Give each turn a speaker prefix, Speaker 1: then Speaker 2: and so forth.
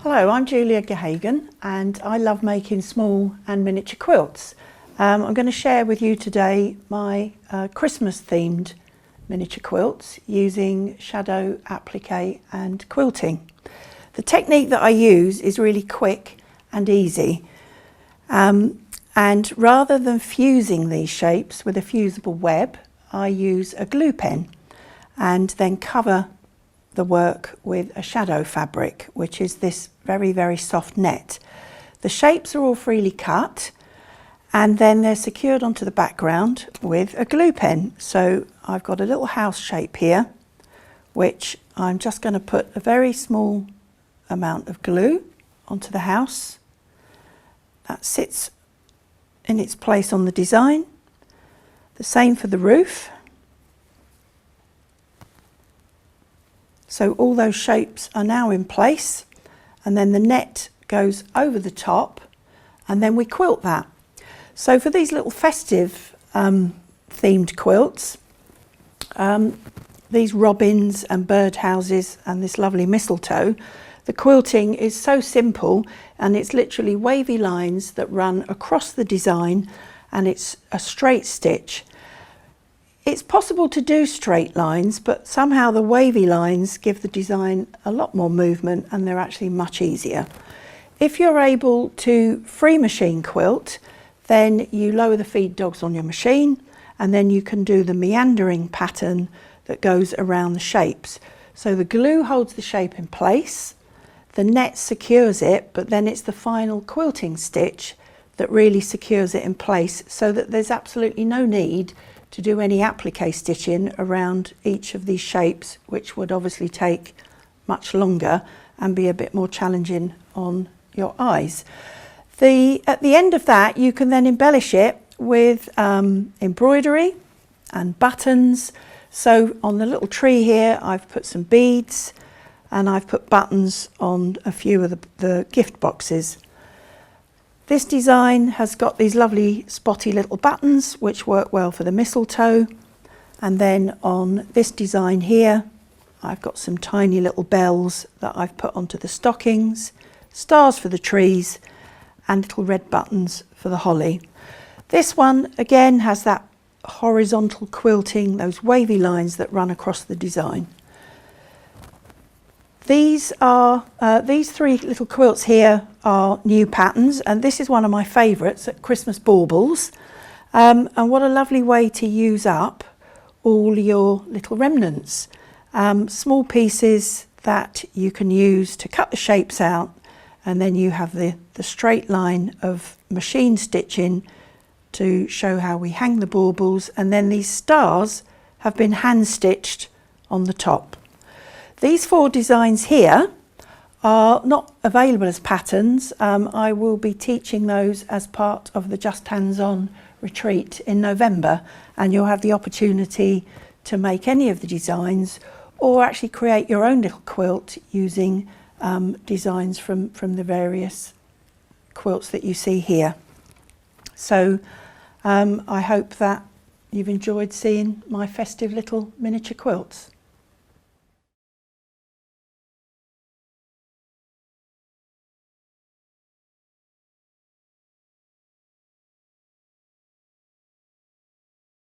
Speaker 1: Hello, I'm Julia Gahagan and I love making small and miniature quilts. I'm going to share with you today my Christmas themed miniature quilts using shadow, applique and quilting. The technique that I use is really quick and easy, and rather than fusing these shapes with a fusible web, I use a glue pen and then cover the work with a shadow fabric, which is this very soft net. The shapes are all freely cut and then they're secured onto the background with a glue pen. So I've got a little house shape here, which I'm just going to put a very small amount of glue onto the house. That sits in its place on the design. The same for the roof. So all those shapes are now in place, and then the net goes over the top and then we quilt that. So for these little festive themed quilts, these robins and birdhouses and this lovely mistletoe, the quilting is so simple and it's literally wavy lines that run across the design and it's a straight stitch. It's possible to do straight lines, but somehow the wavy lines give the design a lot more movement and they're actually much easier. If you're able to free machine quilt, then you lower the feed dogs on your machine and then you can do the meandering pattern that goes around the shapes. So the glue holds the shape in place, the net secures it, but then it's the final quilting stitch that really secures it in place so that there's absolutely no need to do any applique stitching around each of these shapes, which would obviously take much longer and be a bit more challenging on your eyes. At the end of that, you can then embellish it with embroidery and buttons. So on the little tree here, I've put some beads and I've put buttons on a few of the gift boxes. This design has got these lovely spotty little buttons which work well for the mistletoe, and then on this design here I've got some tiny little bells that I've put onto the stockings, stars for the trees and little red buttons for the holly. This one again has that horizontal quilting, those wavy lines that run across the design. These three little quilts here are new patterns, and this is one of my favourites at Christmas baubles. And what a lovely way to use up all your little remnants. Small pieces that you can use to cut the shapes out, and then you have the straight line of machine stitching to show how we hang the baubles, and then these stars have been hand stitched on the top. These four designs here are not available as patterns. I will be teaching those as part of the Justhands-on retreat in November, and you'll have the opportunity to make any of the designs or actually create your own little quilt using designs from the various quilts that you see here. So I hope that you've enjoyed seeing my festive little miniature quilts.